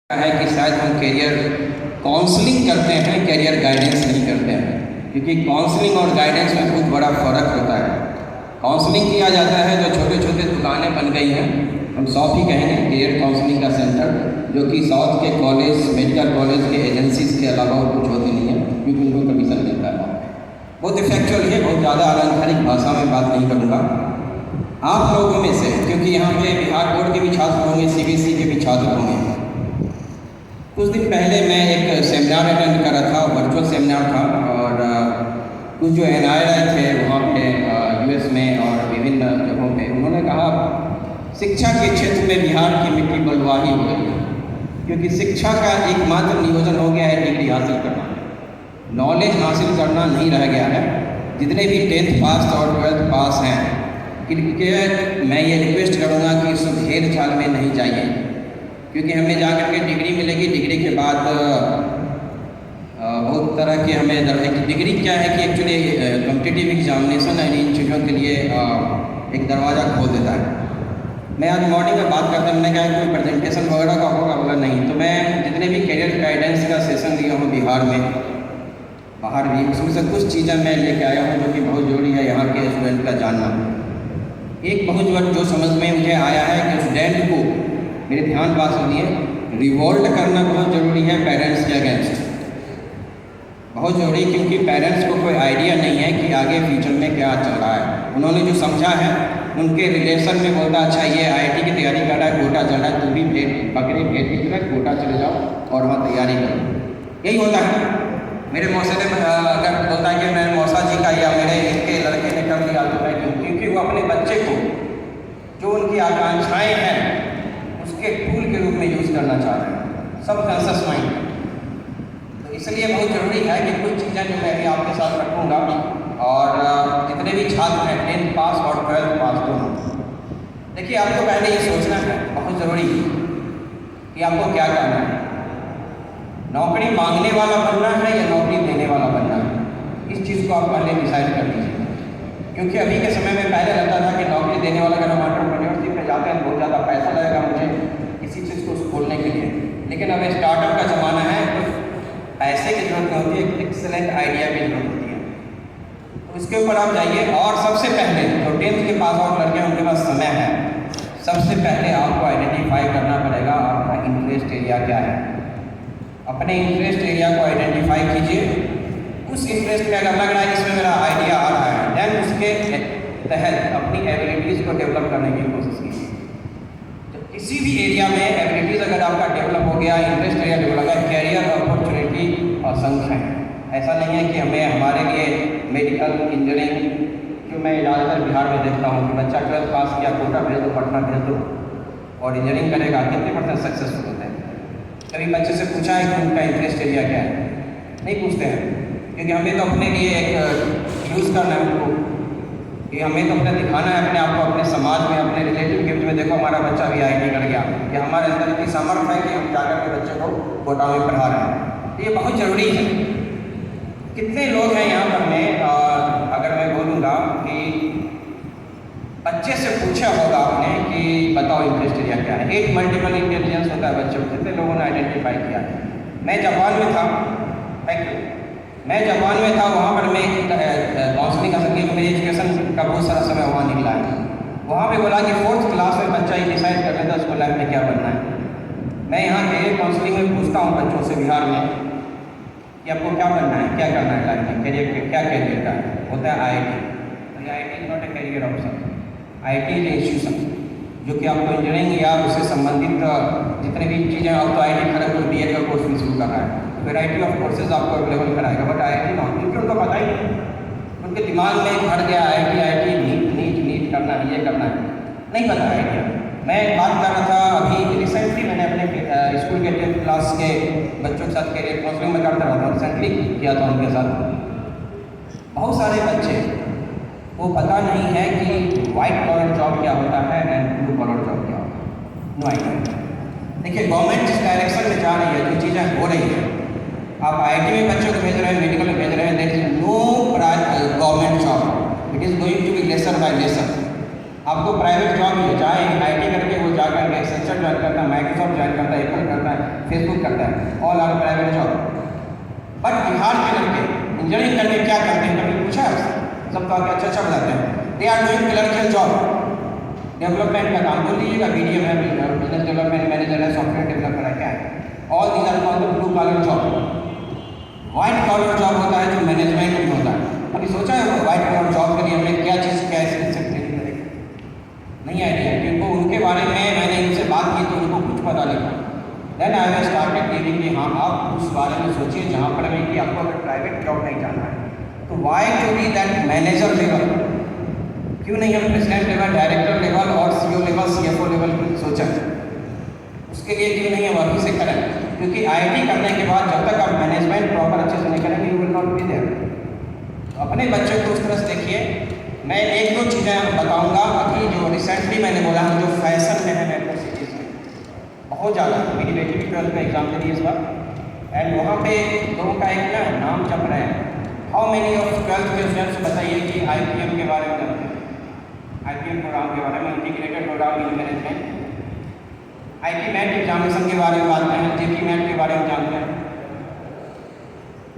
है कि शायद हम कैरियर काउंसलिंग करते हैं, कैरियर गाइडेंस नहीं करते हैं, क्योंकि काउंसलिंग और गाइडेंस में बहुत बड़ा फ़र्क होता है। काउंसलिंग किया जाता है जो छोटे छोटे दुकानें बन गई हैं, हम शॉप ही कहेंगे कैरियर काउंसलिंग का सेंटर, जो कि साउथ के कॉलेज, मेडिकल कॉलेज के एजेंसीज के अलावा और कुछ होती नहीं है, क्योंकि उनको कमीशन मिलता है। बहुत इफेक्चुअल है, बहुत ज़्यादा अलंकारिक भाषा में बात नहीं करूँगा। आप लोगों में से, क्योंकि यहाँ पे बिहार बोर्ड के भी छात्र होंगे, CBSE के भी छात्र होंगे, कुछ दिन पहले मैं एक सेमिनार अटेंड कर रहा था, वर्चुअल सेमिनार था, और कुछ जो NRI थे वहाँ पे US में और विभिन्न जगहों पे, उन्होंने कहा शिक्षा के क्षेत्र में बिहार की मिट्टी बलुआही हो गई है, क्योंकि शिक्षा का एकमात्र नियोजन हो गया है डिग्री हासिल करना, नॉलेज हासिल करना नहीं रह गया है। जितने भी 10th पास और 12th पास हैं, क्रिकेट मैं ये रिक्वेस्ट करूँगा कि इस घेर झाल में नहीं जाइए, क्योंकि हमें जा कर के डिग्री मिलेगी। डिग्री के बाद बहुत तरह के हमें डिग्री क्या है कि actually competitive examination and in चीज़ों के लिए एक दरवाज़ा खोल देता है। मैं आज मॉर्निंग में बात करता, मैंने कहा कोई प्रेजेंटेशन वगैरह का होगा, बोला नहीं। तो मैं जितने भी कैरियर गाइडेंस का सेशन दिया हूँ बिहार में, बाहर भी, उसमें से कुछ चीज़ें मैं लेके आया हूँ जो कि बहुत ज़रूरी है यहाँ के स्टूडेंट का जानना। एक बहुत जो समझ में मुझे आया है कि स्टूडेंट को, मेरे ध्यान बात सुनिए, रिवोल्ट करना बहुत ज़रूरी है पेरेंट्स के अगेंस्ट, बहुत ज़रूरी, क्योंकि पेरेंट्स को कोई आइडिया नहीं है कि आगे फ्यूचर में क्या चल रहा है। उन्होंने जो समझा है उनके रिलेशन में बोलता, अच्छा ये IIT की तैयारी कर रहा है, कोटा चल रहा है, तुम भी बकरे भेज की तरह कोटा चले जाओ और वहाँ तैयारी करो, यही होता है। मेरे मौसा ने अगर बोलता है कि मेरे मौसा जी का या मेरे इनके लड़के ने कर दिया तो मैं क्यों, क्योंकि वो अपने बच्चे को जो उनकी आकांक्षाएँ हैं उसके टूल के रूप में यूज़ करना चाह रहे हैं, सब कॉन्शियस माइंड। तो इसलिए बहुत ज़रूरी है कि कुछ चीज़ें जो मैं भी आपके साथ रखूँगा, और जितने भी छात्र हैं 10th पास और 12th पास दोनों, देखिए आपको पहले ये सोचना है, बहुत ज़रूरी कि आपको क्या करना है। नौकरी मांगने वाला बनना है या नौकरी देने वाला बनना है, इस चीज़ को आप पहले डिसाइड कर लीजिए। क्योंकि अभी के समय में पहले रहता था कि नौकरी देने वाला, अगर हम एंटरप्रेन्योरशिप में जाते हैं बहुत ज़्यादा पैसा लगेगा मुझे किसी चीज़ को खोलने के लिए, लेकिन अब स्टार्टअप का ज़माना है, तो पैसे की जरूरत नहीं होती है, एक्सेलेंट आइडिया की जरूरत होती है। तो इसके ऊपर आप जाइए, और सबसे पहले जो 10th के पास आउट लड़के हैं उनके पास समय है, सबसे पहले आपको आइडेंटिफाई करना पड़ेगा आपका इंटरेस्ट एरिया क्या है। अपने इंटरेस्ट एरिया को आइडेंटिफाई कीजिए, उस इंटरेस्ट में अगर लग रहा है इसमें मेरा आइडिया आ रहा है, देन उसके तहत अपनी एबिलिटीज़ को डेवलप करने की कोशिश कीजिए। तो किसी भी एरिया में एबिलिटीज़ अगर आपका डेवलप हो गया, इंटरेस्ट एरिया डेवलप हो गया, कैरियर अपॉर्चुनिटी असंख्य है। ऐसा नहीं है कि हमें हमारे लिए मेडिकल इंजीनियरिंग, जो मैं ज़्यादातर बिहार में देखता हूँ कि बच्चा 12th पास किया, कोटा भेज दो, पटना भेज दो और इंजीनियरिंग करेगा, कितने % सक्सेसफुल होते हैं। कभी बच्चे से पूछा है कि उनका इंटरेस्ट एरिया क्या है? नहीं पूछते हैं, क्योंकि हमें तो अपने लिए एक यूज़ करना है उनको, कि हमें तो अपने दिखाना है अपने आप को, अपने समाज में, अपने रिलेटिव गिफ्ट में, देखो हमारा बच्चा भी IIT कर गया, कि हमारे अंदर इतनी सामर्थ्य है कि हम जाकर के बच्चे को कोटा में पढ़ा रहे हैं। तो ये बहुत ज़रूरी है। कितने लोग हैं यहाँ पर में, अगर मैं बोलूँगा कि बच्चे से पूछा होगा आपने कि बताओ इंटरेस्ट एरिया क्या है, एक मल्टीपल इंटेलिजेंस होता है बच्चों को, कितने लोगों ने आइडेंटिफाई किया है। मैं जापान में था, थैंक यू, मैं जापान में था, वहाँ पर मैं काउंसलिंग का संगीत में एजुकेशन का बहुत सारा समय वहाँ निकला है। वहाँ पे बोला कि 4th क्लास में बच्चा ये डिसाइड कर लेता उसको लाइफ में क्या बनना है। मैं यहाँ कैरियर काउंसलिंग में पूछता हूँ बच्चों से बिहार में कि आपको क्या बनना है, क्या करना है लाइफ में, कैरियर क्या कैरियर का होता है IIT। IIT is not a career option, IIT is institution जो कि आपको इंजीनियरिंग या उससे संबंधित जितने भी चीज़ें, आप तो IIT खड़गपुर BA का कोर्स भी शुरू कर रहा है, वैरायटी ऑफ कोर्सेज आपको अवेलेबल कराएगा, बट IIT नॉट, क्योंकि उनको पता ही नहीं, उनके दिमाग में भर गया IIT नीट करना है, ये करना है, नहीं पता आइडिया। मैं बात कर रहा था अभी रिसेंटली, मैंने अपने स्कूल के 10th क्लास के बच्चों के साथ कैरियर काउंसलिंग में करता रहा था, रिसेंटली किया था उनके साथ। बहुत सारे बच्चे को पता नहीं है कि वाइट कॉलर जॉब क्या होता है एंड ब्लू कॉलर जॉब क्या होता है, नो आइडिया। देखिए गवर्नमेंट जिस डायरेक्शन में जा रही है, जो चीज़ें हो रही हैं, आप IIT में बच्चों को भेज रहे हैं, मेडिकल में भेज रहे हैं, there is no government job, it is going to be lesser by lesser. आपको प्राइवेट जॉब मिले, चाहे IIT करके वो जाकर एक्सेंचर ज्वाइन करता है, माइक्रोसॉफ्ट ज्वाइन करता है, एप्पल करता है, फेसबुक बट बिहार के लड़के इंजीनियरिंग करके क्या करते हैं, कभी पूछा है? सब तो आगे अच्छा बताते हैं। They are doing clerical job, development का काम बोल दीजिएगा, BDM है, बिजनेस डेवलपमेंट मैनेजर है, सॉफ्टवेयर डेवलपर है, क्या है? All these are called blue collar job. White collar job होता है जो मैनेजमेंट में होता है। अभी सोचा है व्हाइट कॉलर जॉब के लिए हमें क्या चीज़, क्या स्किल से ट्रेनिंग करेंगे? नहीं आइडिया, क्योंकि उनके बारे में मैंने इनसे बात की तो उनको कुछ पता नहीं था। Then I have started giving कि हाँ आप उस बारे में सोचिए जहाँ पर हमें कि आपको अगर प्राइवेट जॉब नहीं जाना है तो why to be that manager level, क्यों नहीं हम प्रेसिडेंट लेवल, डायरेक्टर लेवल और CO लेवल, CFO लेवल की सोचा? उसके लिए क्यों नहीं है वही से करें? क्योंकि IIT करने के बाद जब तक आप मैनेजमेंट प्रॉपर अच्छे से नहीं करेंगे you will not be there. अपने बच्चे को उस तरह से देखिए। मैं एक दो चीज़ें बताऊंगा। अभी जो रिसेंटली मैंने बोला है जो फैशन में है मेट्रो सिटीज़ में बहुत ज़्यादा, मेरी बेटी भी 12th का एग्जाम दे रही है इस बार, एंड वहाँ पे लोगों का एक ना नाम जप रहे हैं। हाउ मेनी ऑफ 12th के स्टूडेंट्स बताइए कि IPM के बारे में जानते हैं? IPM प्रोग्राम के बारे में, integrated program in management. IT MAT examination के बारे में जानते हैं? JP मैट के बारे में जानते हैं?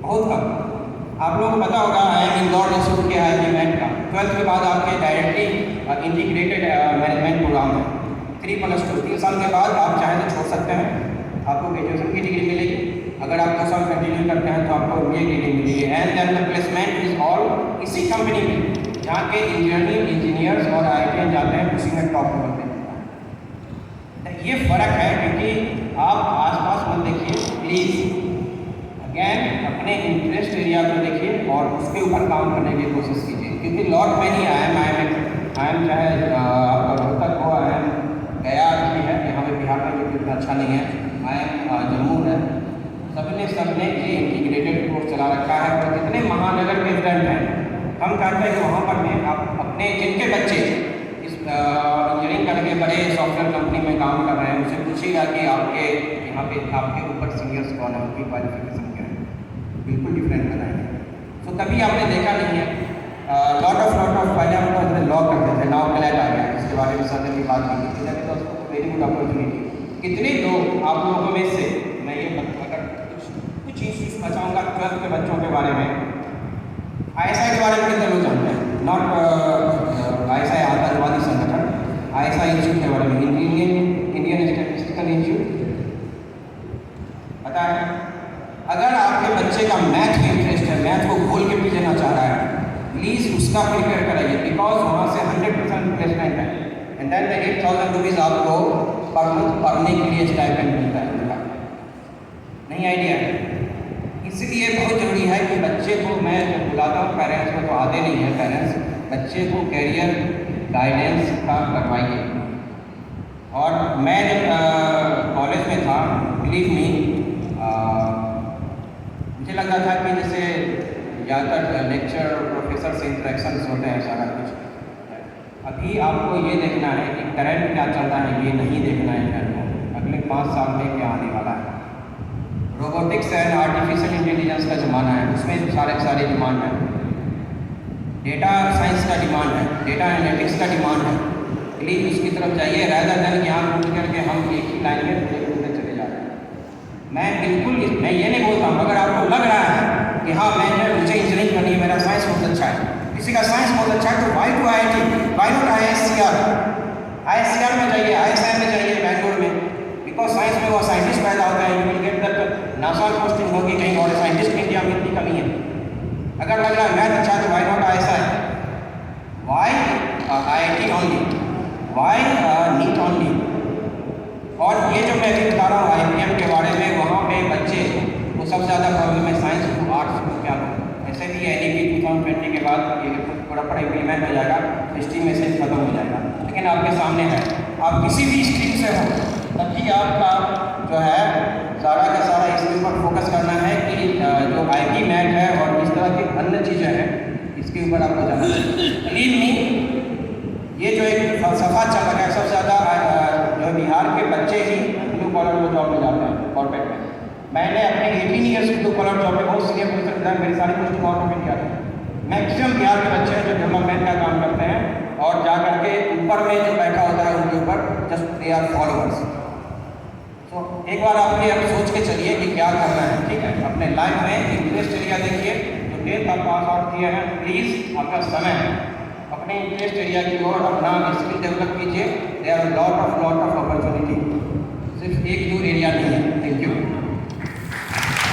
बहुत कम। आप लोगों को पता होगा IIM इंदौर इंस्टीट्यूट के IP मैट का 12th के बाद आपके डायरेक्टली इंटीग्रेटेड मैनेजमेंट प्रोग्राम है 3+2, 3 साल के बाद आप चाहें तो छोड़ सकते हैं, आपको ग्रेजुएशन की डिग्री मिलेगी। अगर आप 2 साल कंटिन्यू करते हैं तो आपको MBA की डिग्री मिलेगी। And then the placement is all इसी कंपनी में जहाँ के इंजीनियर्स और IIT जाते हैं, उसी में टॉप लेवल पे। ये फ़र्क है, क्योंकि आप आसपास मत देखिए प्लीज़, अगेन अपने इंटरेस्ट एरिया को देखिए और उसके ऊपर काम करने की कोशिश कीजिए। क्योंकि लॉट मैनी IIM चाहे आपका रोहतक हो, IIM गया भी है, यहाँ पे बिहार में जो इतना अच्छा नहीं है, IIM जम्मू है, सबने ये इंटीग्रेटेड कोर्स चला रखा है। और जितने महानगर के स्टूडेंट हैं, हम कहते हैं कि वहाँ पर में आप अपने जिनके बच्चे इस इंजीनियरिंग करके बड़े सॉफ्टवेयर कंपनी में काम कर रहे हैं, उनसे पूछिएगा कि आपके यहाँ पे आपके ऊपर सीनियर्स कौन है, उनकी क्वालिफिकेशन क्या है, बिल्कुल डिफरेंट बनाएंगे। तो कभी आपने देखा नहीं है लॉट ऑफ पहले हम लोग लॉ करते थे, नाउ क्लैट आ गया, इसके बारे में सर की बात की थी, तो वेरी गुड अपॉर्चुनिटी। कितने लोग आप लोगों में से, मैं ये अगर कुछ इश्यूज बचाऊँगा 12th के बच्चों के बारे में, ISI के बारे में कितने लोग जानते हैं? नॉट ISI आतंकवादी संगठन, ISI इंस्टीट्यूट के बारे में, इंडियन स्टैटिस्टिकल इंस्टीट्यूट, पता है? अगर आपके बच्चे का मैथ में इंटरेस्ट है, मैथ को खोल के भी लेना चाह रहा है, प्लीज़ उसका प्रिपेयर कराइए, बिकॉज वहाँ से 100% प्लेसमेंट है। एंड देन 8,000 रुपीज़ आपको पर मंथ पढ़ने के लिए स्टाइपेंड मिलता है उनका। नहीं आइडिया है? इसलिए बहुत ज़रूरी है कि बच्चे को, मैं जब बुलाता हूँ पेरेंट्स को, तो आते नहीं है पेरेंट्स, बच्चे को कैरियर गाइडेंस का करवाइए। और मैं जब कॉलेज में था, बिलीव मी, मुझे लगा था कि जैसे ज़्यादातर लेक्चर प्रोफेसर से इंटरेक्शंस होते हैं सारा कुछ। अभी आपको ये देखना है कि करंट क्या चल रहा है, ये नहीं देखना है अगले 5 साल में क्या आने वाला है। रोबोटिक्स एंड आर्टिफिशियल इंटेलिजेंस का ज़माना है, उसमें सारे डिमांड है। डेटा साइंस का डिमांड है, डेटा एनालिटिक्स का डिमांड है। प्लीज़ उसकी तरफ जाइए, रादर देन यहाँ घूम करके हम एक ही लाइन में घूमते चले जा रहे हैं। मैं ये नहीं बोलता हूँ, अगर आपको लग रहा है कि हाँ मुझे इंजीनियरिंग करनी है, मेरा साइंस बहुत अच्छा है, किसी का साइंस बहुत अच्छा है, तो why to IIT, why not ISCR में जाइए, ISI में जाइए बैंगलोर में, बिकॉज साइंस में वो साइंटिस्ट पैदा होता है। You will get that NASA posting होगी कहीं और, साइंटिस्ट इंडिया में इतनी कमी है। अगर लग रहा है मैथ अच्छा है तो why not ISI, why IIT only, why NEET only. और ये जो मैं अभी बता रहा हूँ IPM के बारे में, वहाँ पे बच्चे को सबसे ज़्यादा प्रॉब्लम है साइंस को, आर्ट्स को क्या करूँ। ऐसे भी NEP 2020 के बाद ये पूरा इम्प्लीमेंट हो जाएगा, हिस्ट्री में से खत्म हो जाएगा। लेकिन आपके सामने है, आप किसी भी स्ट्रीम से हो, तब भी आपका जो है सारा का सारा इसके ऊपर फोकस करना है कि जो IP मैट है और इस तरह की अन्य चीज़ें हैं, इसके ऊपर आपको जाना है। बिलीव मी, ये जो एक फलसफा चल रहा है, सबसे ज़्यादा जो बिहार के बच्चे ही ब्लू कॉलर में जॉब में जाते हैं कॉर्पोरेट में। मैंने अपने 18 ईयर्स ब्लू कॉलर जॉब में बहुत सीनियर पोजीशन था, मेरी सारी पोस्टिंग आउट ऑफ इंडिया है। मैक्सिमम बिहार के बच्चे हैं जो डेवलपमेंट का काम करते हैं, और जा करके ऊपर में जो बैठा होता है उनके ऊपर जस्ट दे आर फॉलोअर्स। सो एक बार आप ये अब सोच के चलिए कि क्या करना है, ठीक है। अपने लाइफ में इंटरेस्ट एरिया देखिए, जो 10th आप पास आउट किए हैं, प्लीज़ आपका समय अपने इंटरेस्ट एरिया की ओर अपना स्किल डेवलप कीजिए। There are lot of opportunity